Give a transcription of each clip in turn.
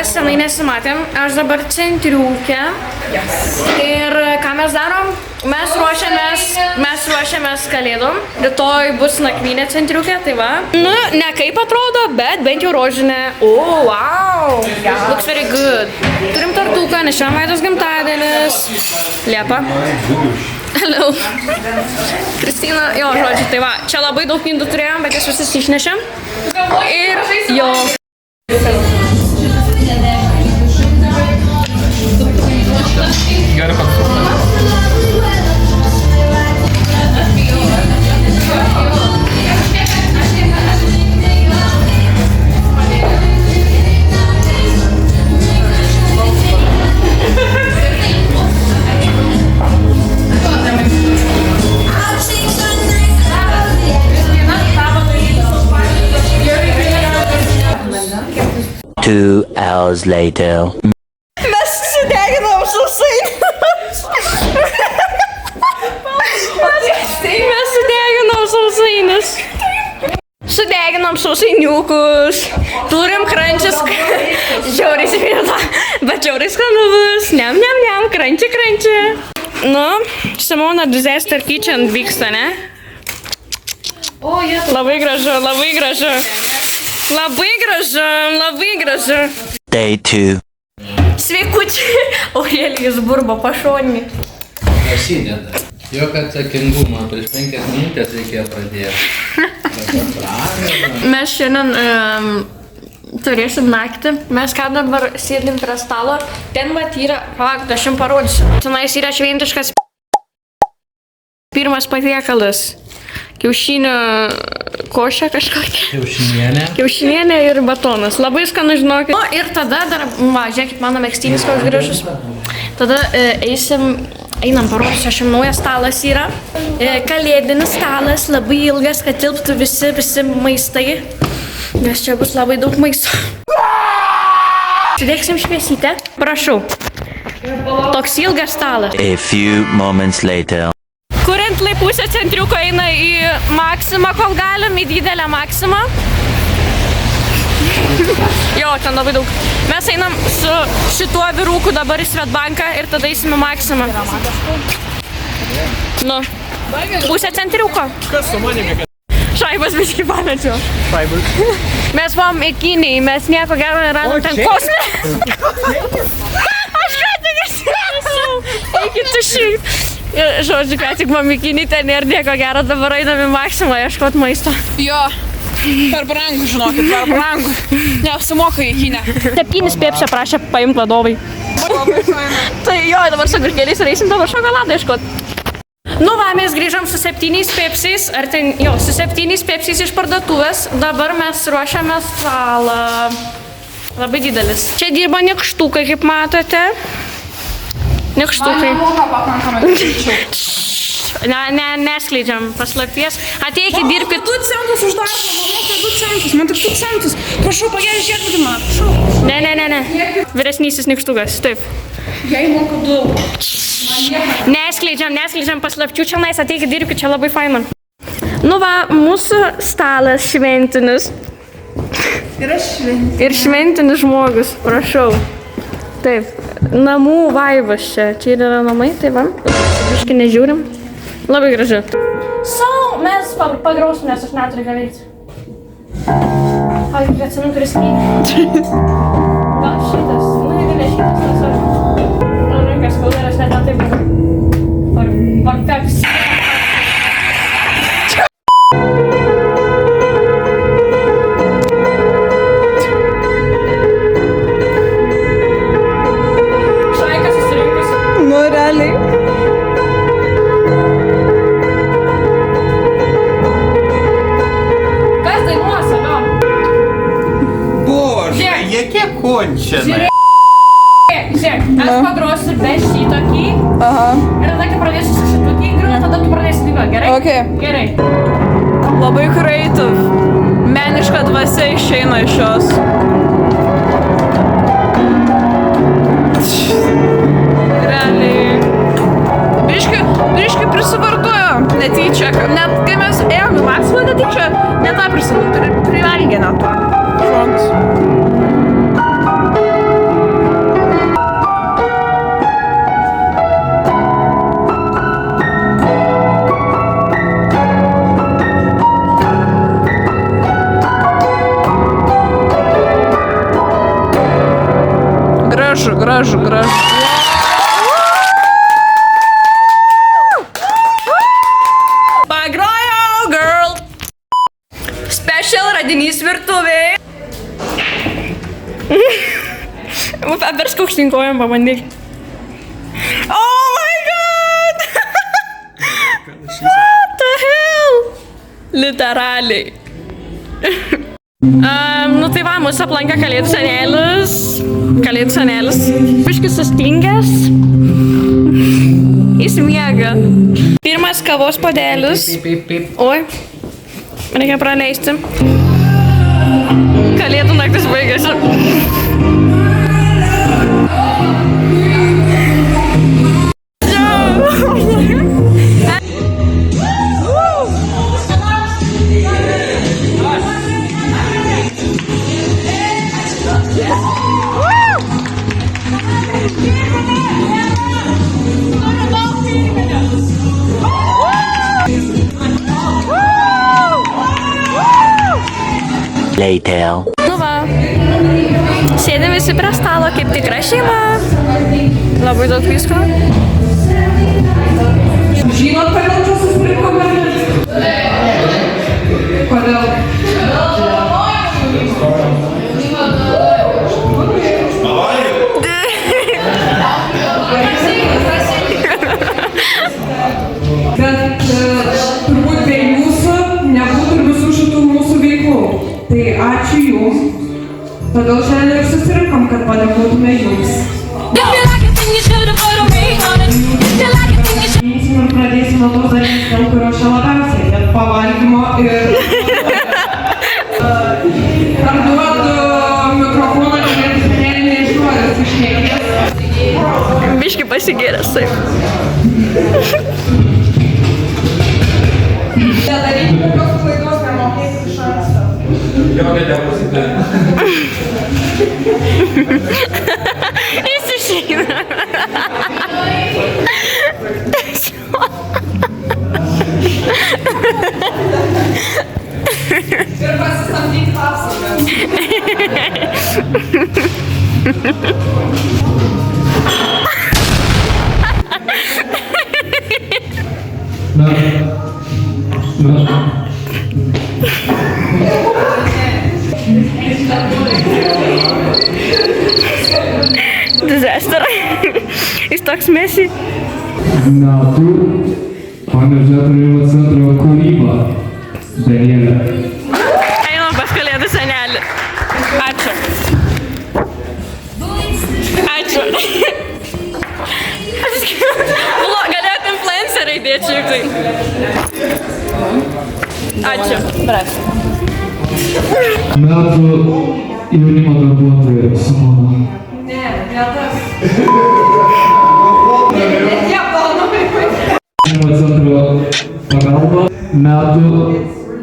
mes senai nesimatėm, aš dabar centriūkė. Ir ką mes darom? Mes ruošiamės kalėdom. Rytoj bus nakvynė centriūkė, tai va. Nu, ne kaip atrodo, bet bent jau rožinė. Oh, wow! Looks very good. Turim tortuką, nes šiandien Vaidos gimtadienis. Liepa. Hello. Kristina, jo, žodžiu, tai va. Čia labai daug indų turėjom, bet jas visus išnešėm. Ir jo. Gerai pasukti. 2 hours later. Mes sudeginom sausainius. Mes sudeginom sausainius. Sudeginom sausainiukus. Turim krančius. Žiauriai svirta. Bet žiauriai skanus. Niam, kranči. Nu, Simona Disaster Kitchen vyksta, ne? Labai gražu. Day 2. Sveikučiai. Aurelijus burba pašonį. Prasideda. Jokio atsakingumo, prieš 5 minutės reikėjo pradėti. Mes šiandien turėsim naktį. Mes ką dabar sėdim prie stalo. Ten vat yra, palauk, aš jums parodysiu. Tenais yra šventiškas pirmas patiekalas. Kiaušinių košė kažkokia. Kiaušinienė ir batonas. Labai skanu, žinokit. O ir tada dar, va, žiūrėkit, mano megztinis koks gražus. Tada einam parodysiu, aš jums naujas stalas yra. Kalėdinis stalas, labai ilgas, kad tilptų visi maistai. Nes čia bus labai daug maisto. Sudėksim šviesytę. Prašau. Toks ilgas stalas. A few moments later. Kuriant pusę centriuko eina į maksimą, kol galim, į didelę maksimą. Jo, ten labai daug. Mes einam su šituo vyruku dabar į Svetbanką ir tada eisim į maksimą. Nu, pusę centriuko. Kas su manimi? Šaibas biškį pamečiau. Šaibas. Mes buvom į Kinijai, mes nieko gero neradom ten kosminę. Aš ką tik išsinesu. Eikit tušiai. Žodžiu, ką tik buvom į Kinijai, ten nėra nieko gero, dabar einam į maksimą ieškot maisto. Jo, per brangu, žinokit, per brangu. Neapsimoka į Kinę. 7 pepšio prašė paimt vadovai. Tai jo, dabar su gurkeliais ir eisim dabar šokoladą ieškot. Nu va, mes grįžom su 7 pepsiais, ar ten, jo, su 7 pepsiais iš parduotuvės. Dabar mes ruošiame stalą. Labai didelis. Čia dirba nykštukai, kaip matote. Nykštukai. Neskleidžiam paslapties. Ateikit, dirbkit. 2 centus už darbą, man tik 2 centus. Prašau, pagelį žiūrėkit man, prašau. Ne. Vyresnysis nykštukas, taip. Jei moku 2. Neskleidžiam paslapčių čia nais, ateikit, dirbkit, čia labai faina. Nu va, mūsų stalas šventinis. Ir šventinis žmogus, prašau. Taip, namų vaibas čia. Čia yra namai, tai va. Biškai nežiūrim. Labai gražu. Mes pagrausim, nes aš neturiu ką veikti. Ai, atsinu, kuris knygą. Gal šitas, nu negalė šitas, tas aš. Nu, rankas skauda, aš net taip. Perfekt. Končiame. Žiūrėk, aš pagrosiu be šitokį. Aha. Ir tada, kai pradėsiu su šitokį grūną, tada tu pradėsi dainuoti, gerai? Ok. Gerai. Labai creative. Meniška dvasia išeina iš jos. Realiai. Biški prisivartojo netyčia. Net kai mes ėjom į maksimą netyčia, net tą prisivartojo. Privalgė net to. Šoks. gražu. Pagrojau, girl. Special radinys virtuviai. Apversk aukštyn kojom, pabandyk. Oh my god! What the hell? Literaliai. Nu tai va, mūsų aplankė Kalėdų senelis. Biškis sustingęs. Jis miega. Pirmas kavos puodelis. Oi, reikia praleisti. Kalėdų naktis baigėsi. Later. Nu va, sėdėm visi prie stalo kaip tikra šeima. Labai daug visko. Žinot, kodėl čia susirinkome? Kodėl? Bet turbūt be jūsų nebūtų ir visų šitų mūsų veiklų. Tai ačiū jums. Todėl šiandien ir susirinkom, kad padėkotume jums. Ir pradėsim nuo tos dalykės, dėl kurio čia labiausiai, dėl pavalgymo ir... Ar duodu mikrofoną, kad senelį išduodas iš niekės? Biški pasigėręs, taip. Nedaryti kokios klaidos, nemokėti iš anksto. Jis išeina. Ir pasisamdyk apsaugą. Disaster. Jis toks mesi. Metų Panevėžio jaunimo centro kūryba. Danielė. Einam pas Kalėdų senelį. Ačiū. Galėtų influenceriai dėti šiaip tai. Ačiū. Bras. Metų jaunimo darbuotoja Simona. Ne tas. Tie planai. Jaunimo centro pagalba. Metų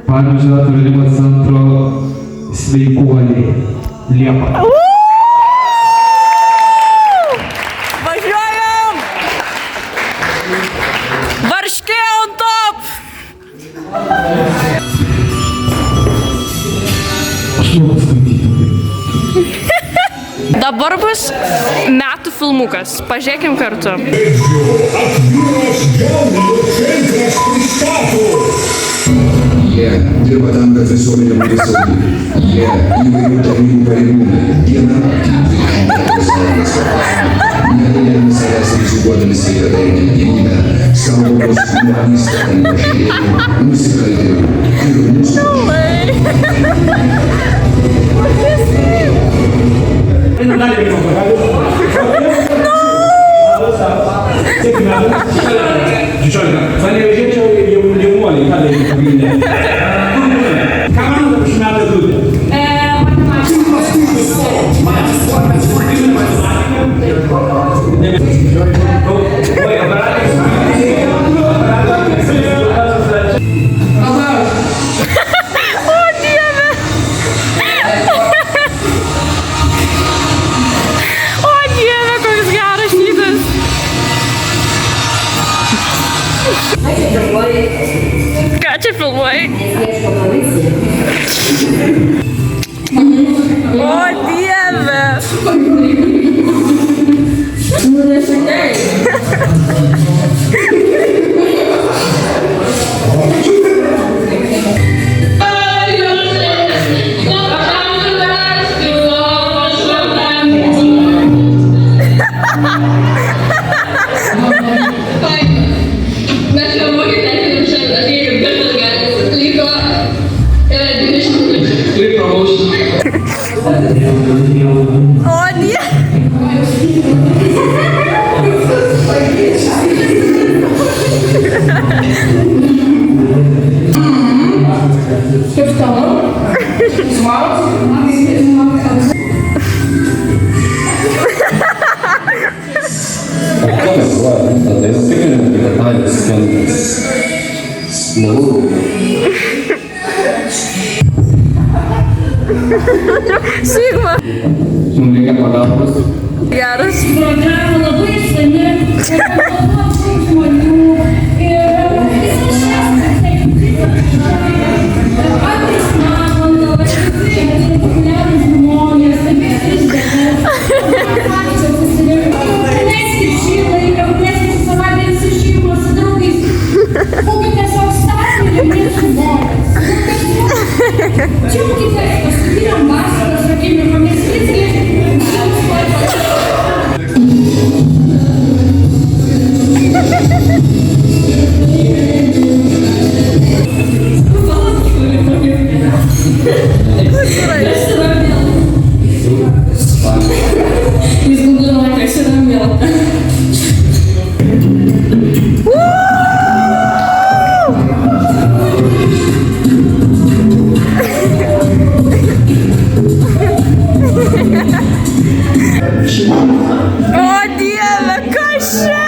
Panevėžio jaunimo centro sveikuoliai. Liepa. Važiuojam! Varškė on top! Aš noriu skaityti. Dabar bus metų filmukas. Pažiūrėkim kartu. Jie dirba tam, kad visuomenė būtų saugi. Jie įvairių tarnybų pareigūnai. Diena aktyviai pasaulis. Negalėjami savęs rizikuodami sveikatai ir gyvybę. Saugos nuo įstatymų pažeidėjų, nusikaltėlių ir mūsų. Panevėžiečio jaunuoliai, ką daryti pagrindinė? Ką manote apie šių metų eglutę? Ką čia filmuoji? O Dieve! Nu, nesakai. O, Dieve! Kaip toliau? Sigma. Mums reikia pagalbos. Geras. Programa labai seni, ir labai žmonių, ir visas patys matom, populiarūs žmonės, leiskit šį laiką, leiskit savaitę su šeimos, su draugais, būkite tiesiog statyti ir mūsų žmonės. Džiaugitės paskutiniam vasaros akimirkomis, Jis googlino, kas yra milta. O, Dieve, kas čia?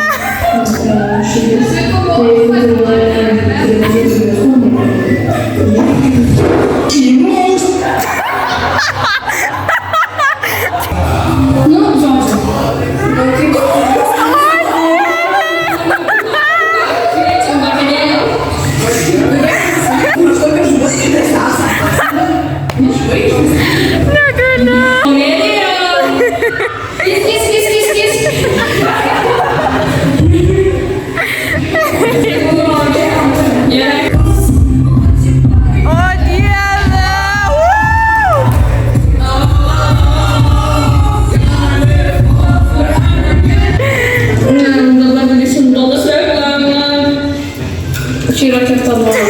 Čia yra kepta duona.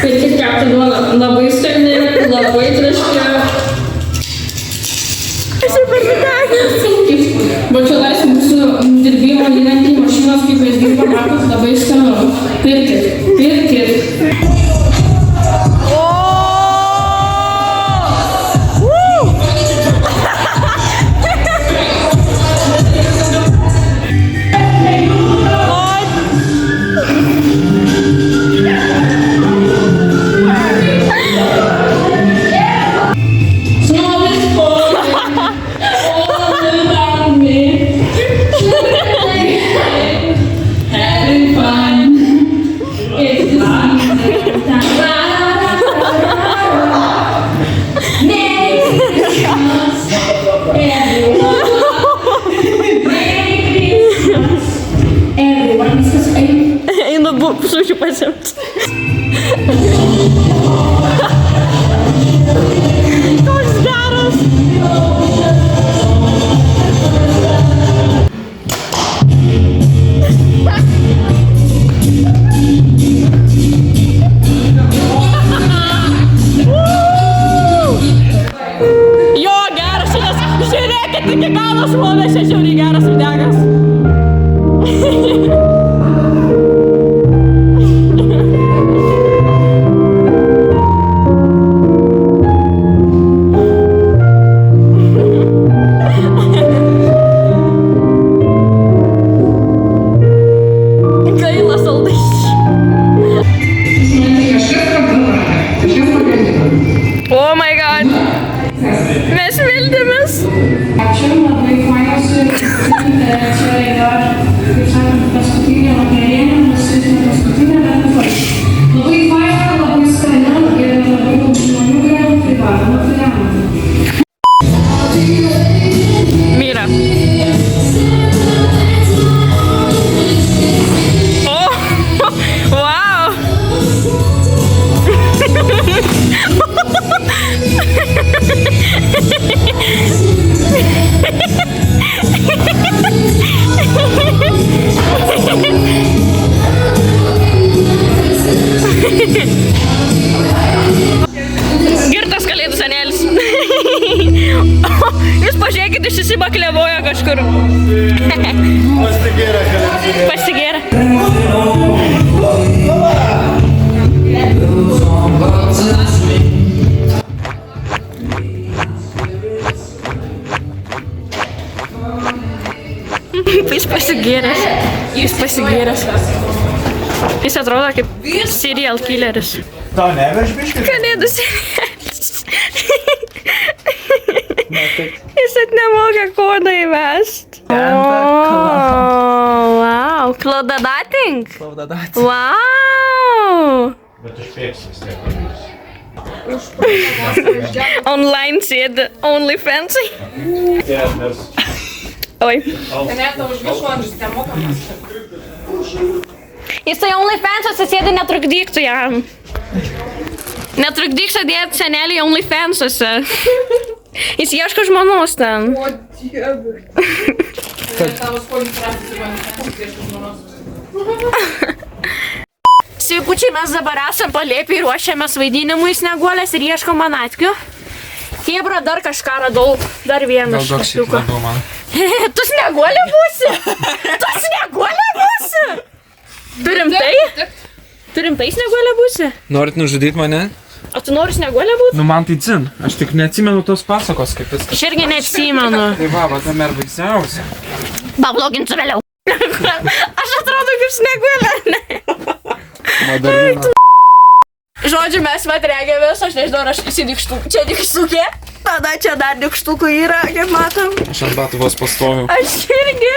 Pirkit keptą duoną. Labai skani, labai traški. Aš jau pasidegęs. Bet čia laisvė mūsų dirbimo įrankiai mašinos, kaip jūs dirba, matot, labai skanu. Pirkit, pirkit. Einu sušiu pasimt. Toks geras. Jo, geras šitas. Žiūrėkit, iki galo šlovė, čia žiauriai geras videogas. Jis atrodo kaip serial killeris. Tau neverš biškai? Kalėdų senelis. Jis net nemoka kodą įvest. Wow. Klaudadating? Klaudadating. Wow. Bet užpėksi vis tiek. Online sėdi, OnlyFansai. Oi. Jisai OnlyFansose sėdi, netrukdyk tu jam. Netrukdyk sėdėti seneliai OnlyFansose. Jis ieško žmonos ten. O Dieve. Tavo skonis rasis ir žmonos. Sveikučiai, mes dabar esam palėpiai, ruošiamės vaidinimui Snieguolės ir ieškom manatkių. Kėbra, dar kažką radau. Dar vieną štapiuką. Tu Snieguolė būsi? Tu Snieguolė būsi? Turim tai Snieguolė būsi? Norit nužudyti mane? O tu nori Snieguolė būti? Nu man tai dzin. Aš tik neatsimenu tos pasakos, kaip viskas. Aš irgi neatsimenu. Tai va, tame ir baisiausia. Pabloginsiu vėliau. Aš atrodo kaip Snieguolė, ne? Moderna. Žodžiu, mes regėmės, aš nežinau, ar aš čia dikštukė. Tada čia dar dikštukų yra, kaip matom. Aš ant batų vos pastoviu. Aš irgi,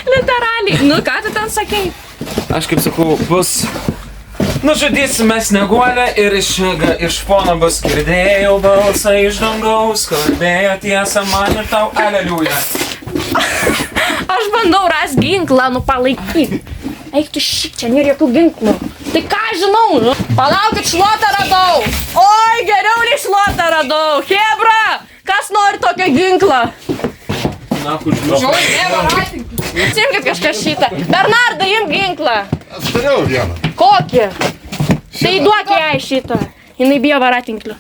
literaliai. Nu, ką tu ten sakei? Aš kaip sakau, bus... Nužudysime Snieguolę ir iš fono bus girdėjau balsą iš dangaus, kalbėjo tiesą man ir tau, aleliuja. Aš bandau ras ginklą, nu palaikyk. Eik tu čia nėra jokių ginklų. Tai ką žinau, nu? Palaukit, šluotą radau. Oi, geriau nei šluotą radau. Hebra, kas nori tokio ginklą? Na, kur žinau. Simkit kažkas šitą. Bernardai, imk ginklą. Aš turėjau vieną. Kokį? Tai duok jai šitą. Jinai bijo varatinklių.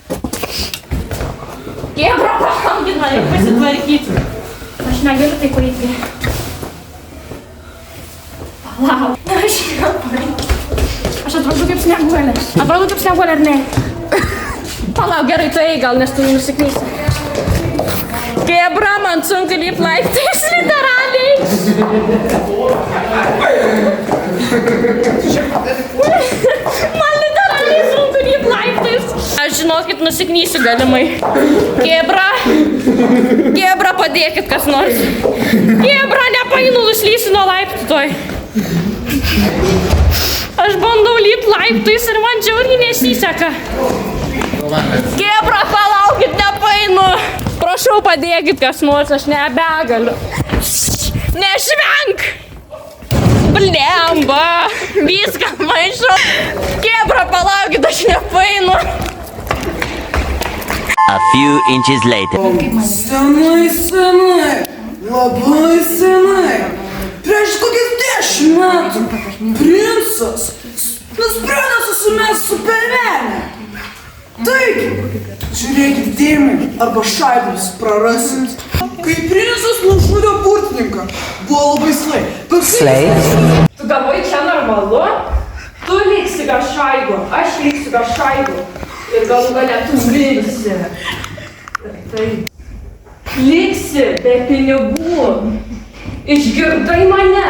Hebra, palaukit, man reikia pasitvarkyti. Aš negaliu taip eiti. Palauk. Aš atrodo kaip Snieguolė. Atrodo kaip Snieguolė, ar ne? Palauk, gerai, tu eik gal, nes tu nusiklysi. Kėbra, man sunku lipt laiptais, literaliai. Man literaliai sunku lipt laiptais. Aš žinokit, nusiknysiu galimai. Kėbra, padėkit kas nors. Kėbra, nepainu, nuslysiu nuo laiptų toj. Aš bandau lipt laiptais ir man džiauriai nesiseka. Kėbra, palaukit, nepainu. Prašau, padėkit kas nors, aš nebegaliu. Nešvenk! Blemba! Viską maišau. Kėbra, palaukit, aš nepainu. A few inches later. Senai, labai senai. Prieš kokius 10 metų princas nusprendė susimest su pelmenė. Taigi, žiūrėkit dėmai, arba šaibus prarasit. Kai princas nužudė burtininką, buvo labai slai. Tu galvoji, čia normalu? Tu liksi be šaibo, aš liksiu be šaibo. Ir galų gale tu mirsi. Ir taip. Liksi be pinigų. Išgirdai mane?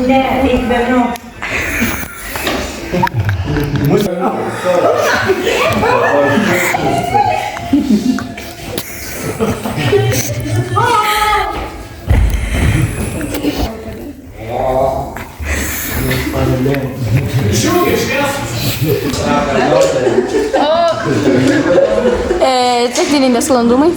Ne, eik vėliau. Techniniai nesklandumai.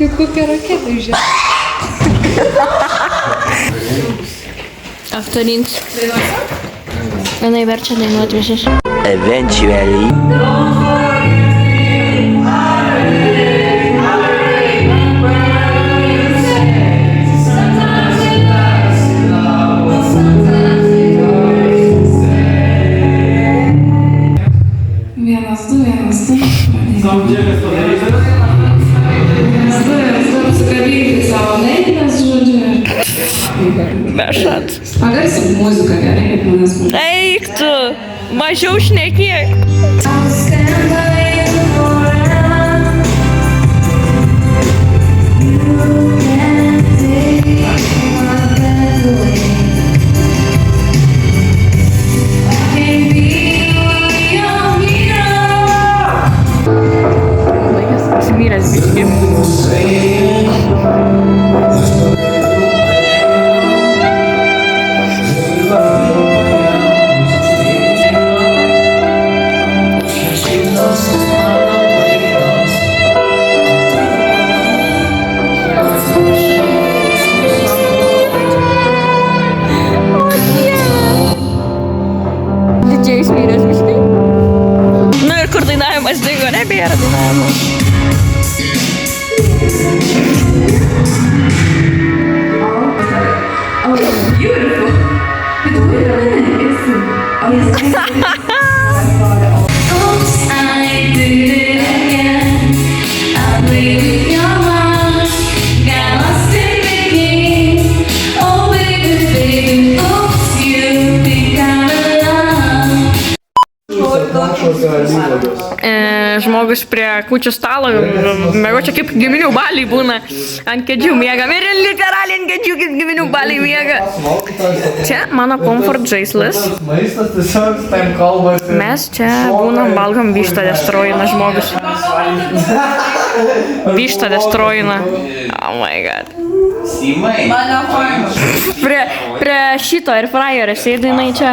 Kaip kokia raketa iš žemės. aktorins. Jinai verčia dainuoti visus. Eventually. Vienas, du, apsikabinti savo meilės, žodžiu. Bešat. Pagarsinti muziką gerai, kaip manęs mūsų. Eik tu, mažiau šnekėk. Vyras biški. Didžiais vyras biški. Nu ir kur dainavimas dingo, nebėra dainavimo. Žmogus prie kūčių stalo, mėgočia kaip giminių baliai būna, ant kėdžių miega, ir literaliai ant kėdžių kaip giminių baliai miega. Čia mano comfort žaislas. Mes čia būnam, valgom vištą destroyina žmogus. Vištą destroyina. Oh my god. Prie šito ir frajerio sėdinai čia.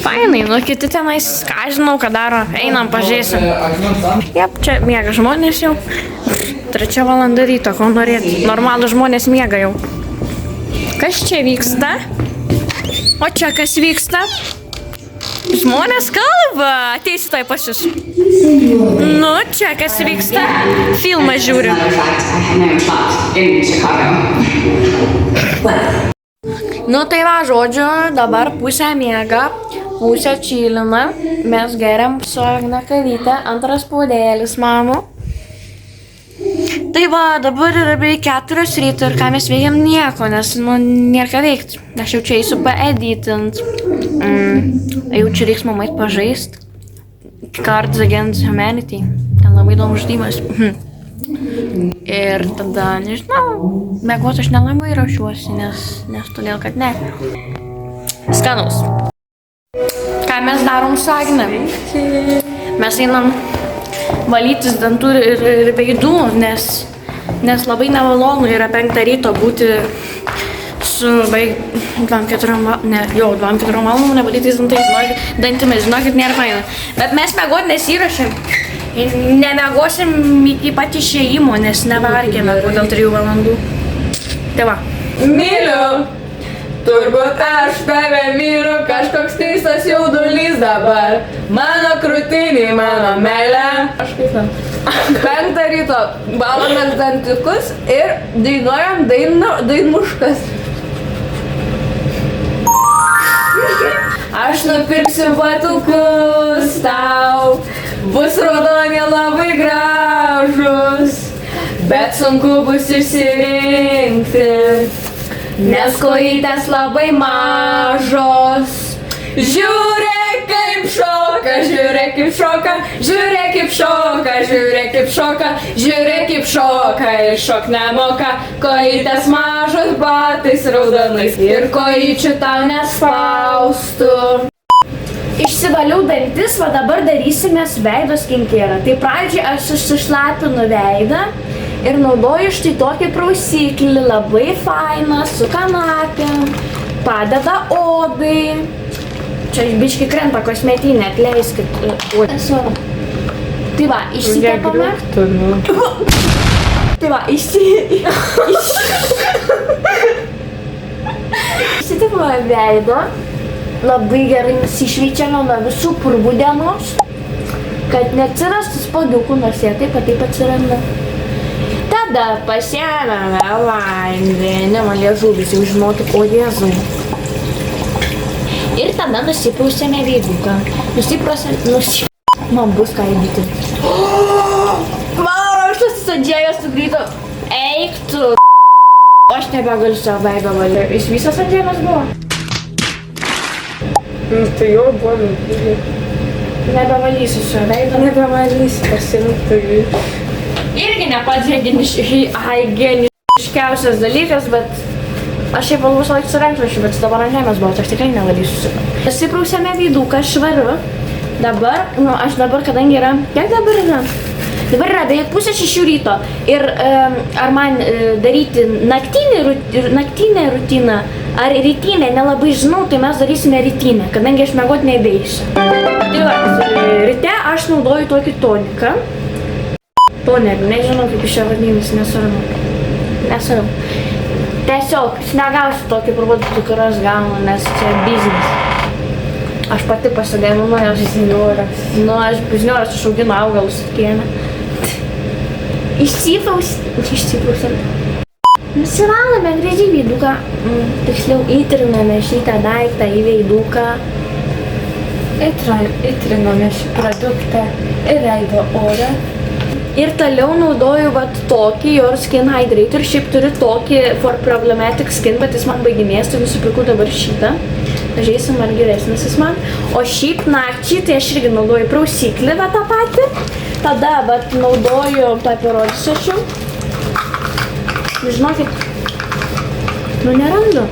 Fainai, nu kiti tenais, ką žinau, ką daro, einam pažiūrėsim. Jep, čia miega žmonės jau. 3 valanda ryto, ko norėtų. Normalų žmonės miega jau. Kas čia vyksta? O čia kas vyksta? Žmonės kalba, ateisi tai pas jūs. Nu, čia kas vyksta? Filmą žiūriu. Nu tai va, žodžiu, dabar pusę miega, pusę čilina, mes geriam su Agne kavytę, antras puodėlis mamų. Tai va, dabar yra beveik 4 ryto ir ką mes veikiam nieko, nes, nu, nėra ką veikti. Aš jau čia eisiu paeditint. Jau čia reiks mamait pažaist. Cards Against Humanity. Ten labai įdomus žaidimas. Ir tada, nežinau, mėgot aš nelabai rašiuosi, nes todėl, kad ne. Skanaus. Ką mes darom su Agne? Mes einam valytis dantų ir veidų, nes labai nemalonu yra 5 ryto būti su 2-4 valandų nevalytais dantimis, žinokit, nėra faina. Bet mes mėgot nesiruošėm. Nemiegosim iki pat išėjimo, nes nevargėme dėl 3 valandų. Tai va. Myliu, turbūt aš tave myliu, kažkoks keistas jaudulys dabar. Mano krūtiniai, mano meilė. Aš kaip ten. 5 ryto valomės dantikus ir dainuojam dainuškas. Aš nupirksiu batukus tau, bus raudoni labai gražus, bet sunku bus išsirinkti, nes kojytės labai mažos. Žiūrėk kaip šoka, žiūrėk kaip šoka, žiūrėk kaip šoka, žiūrėk kaip šoka, žiūrėk kaip šoka ir šok nemoka. Kojytės mažos batais raudonais ir kojyčių tau nespaustų. Išsivaliau dantis, va dabar darysimės veido skincare. Tai pradžiai aš sušlapinu veidą ir naudoju štai tokį prausiklį, labai fainą, su kanapėm, padeda odai. Čia biški krenta kosmetinė, atleiskit. Tai va, išsikepame. Tai va, nusitikloja veido, labai gerai nusišveičiame nuo visų purvų dienos, kad neatsirastų spaudiukų, nors jie taip atsiranda. Tada pasiėmėme vandenį, man liežuvis jau žinoti, o Jėzau. Ir tada nusiprausėme veiduką. Man bus ką įdyti. Mano rankštas sudėjo sugrįžo. Eik tu. Aš nebegaliu savo veido valyti. Jis visas sudėjimas buvo. Tai jau buvo nuklyvė. Nebevalysiu šio veido. Nebevalysi, pasimtai. Irgi ne pats higieniškiausias dalykas, bet aš šiaip valau visą laiką su rankšluosčiu, bet dabar ant žemės buvo, aš tikrai nevalysiu šitą. Nusiprausėme veiduką švariu. Dabar, aš dabar, kadangi yra, kiek dabar yra? Dabar yra beveik 5:30 ryto. Ir ar man daryti naktinę rutiną ar rytinę, nelabai žinau, tai mes darysime rytinę, kadangi aš miegot nebeisiu. Tai va, ryte aš naudoju tokį toniką. Tonerį, nežinau kaip iš čia vadinimas, nesvarbu. Tiesiog, aš negausiu tokį produktų, kur aš gaunu, nes čia biznis. Aš pati pasigaminu, aš žinau, aš išauginu augalus kieme. Išsiprausėm. Nusivalome gražiai veiduką, tiksliau įtriname šitą daiktą į veiduką. Įtriname šį produktą į veido odą. Ir toliau naudoju tokį Your Skin Hydrator, šiaip turiu tokį For Problematic Skin, bet jis man baiginės, tai nusipirkau dabar šitą. Pažiūrėsim, ar geresnis jis man. O šiaip nakčiai, tai aš irgi naudoju prausiklį tą patį. Tada naudoju, tą parodysiu aš jums. Žinokit, nerandu.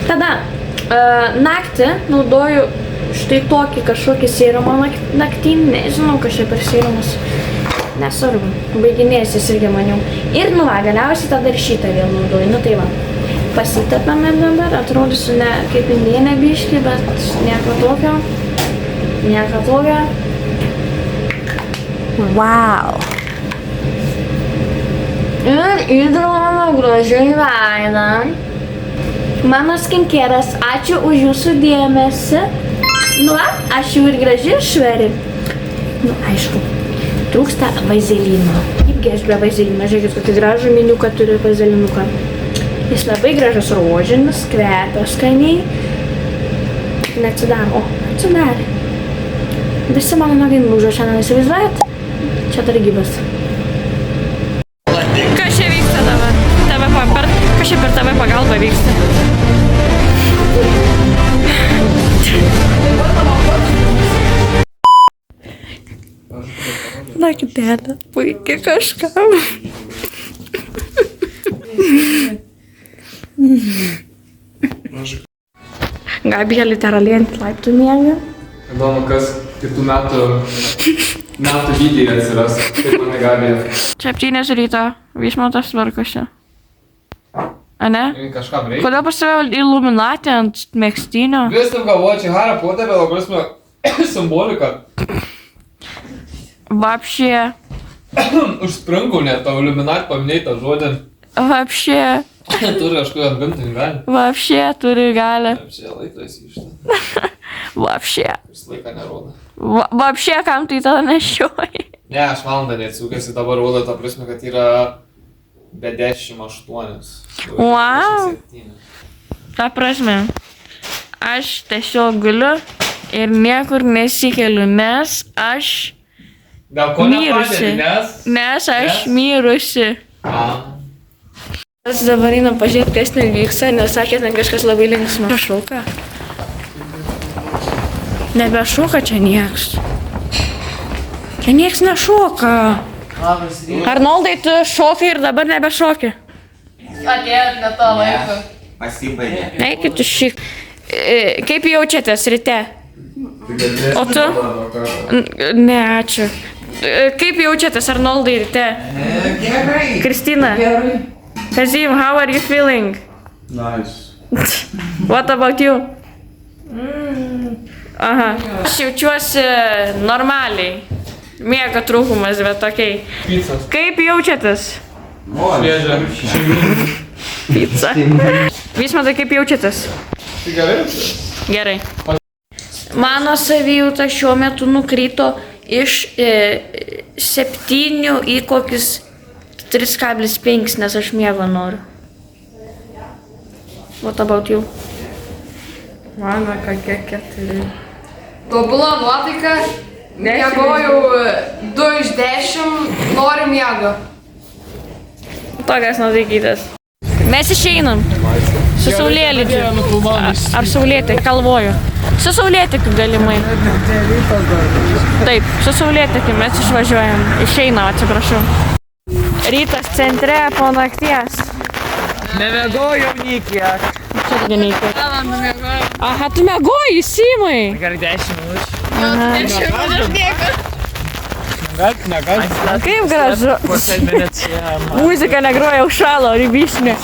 Tada naktį naudoju štai tokį kažkokį serumą naktinį, nežinau, kas čia per serumas. Nesvarbu, baiginės jis irgi maniau. Ir galiausiai tada ir šitą vėl naudoju, tai va. Pasitepame dabar, atrodysiu ne kaip indienė biškį, bet nieko tokio. Wow! Ir įdromame gražiai veidą. Mano skinkeras, ačiū už jūsų dėmesį. Aš jau ir graži ir švari. Aišku, trūksta vazelino. Kaipgi aš be vazelino, žiūrėkit, kokį gražų miniuką turiu vazelinuką. Jis labai gražus rožinis, kvepia skaniai. Neatsidaro, atsidarė. Visi mano nagai lūžo šiandien, įsivaizduojat? Čia dar gyvas. Kas čia vyksta dabar? Kas čia per tave pagalbą vyksta? Naktelė, puikiai kažkam. Gabija literaliai ant laiptų miega. Įdomu, kas kitų metų lygiai atsiras, kaip mane Gabija. 7 ryto, Vyšmontas tvarkosi. Ane? Kažkam reikia. Kodėl pas save Illuminati ant megztinio? Vis taip galvoju, čia Harry Potterio labai simbolika. Vapšė. Užspringau net tą Illuminati paminėjai tą žodį. Vapšė. Turi kažkokį atgamtinį galį. Vapšė turi galę. Vapšė laikas išta. Vapšė. Vis laiką nerodo. Vapšė, kam tai tada nešioji? Ne, aš valandą neatsukęs, dabar rodo tą prasme, kad yra be 18. Wow. Ta prasme, aš tiesiog guliu ir niekur nesikeliu, nes aš mirusi. Nes aš mirusi. Aš dabar einam pažiūrėti, kas ten vyksta, nes sakė, ten kažkas labai linksma. Šauka. Nebešauka čia nieks. Čia nieks nešauka. Arnoldai, tu šokai ir dabar nebešoki. Atėjot ne to laiko. Pasibaigė. Eikit iš šį. Kaip jaučiatės ryte? O tu? Ne, ačiū. Kaip jaučiatės, Arnoldai, ryte? Gerai. Kristina? Gerai. Kazim, how are you feeling? Nice. What about you? Aha. Aš jaučiuosi normaliai. Miego trūkumas, bet okei. Pizzas. Kaip jaučiatės? Šviežia. Pizza. Vismantai, kaip jaučiatės? Tai gerai? Gerai. Mano savijauta šiuo metu nukrito iš 7 į kokius 3,5, nes aš miego noriu. What about you? Mano kokie 4. Tobula nuotaika. Miegojau 2 iš 10, noriu miego. Tokias nuotaikytas. Mes išeinam. Su saulėlydžiu. Ar saulėtė, kalvoju. Su saulėtėkiu galimai. Taip, su saulėtėkiu mes išvažiuojam. Išeinam, atsiprašau. Rytas centre po nakties. Nemiegojau nei kiek. Čia irgi nei kiek. Aha, tu miegoji, Simai. Gerai 10 minučių. Negali. Kaip gražu. Muzika negroja, užšalo, rybišnė. O,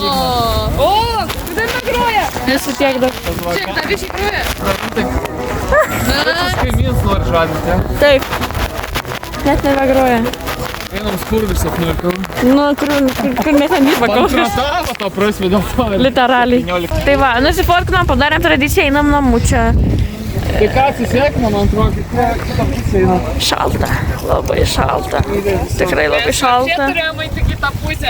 kodėl negroja? Visų tiek daug. Čia, ta visi groja. Visus kaimynus nori žadinti. Taip. Net nebegroja. Einam skurdą sapnuoju. Nu, kur mes ten dirba kokius. Pankratavo to prasme dėl to. Literaliai. Tai va, nusifotkinom, padarėm tradiciją, einam namų čia. Tai ką atsisveikinam, man atrodo, kitą pusę einam. Šalta, labai šalta. Tikrai labai šalta. Turėjome į kitą pusę.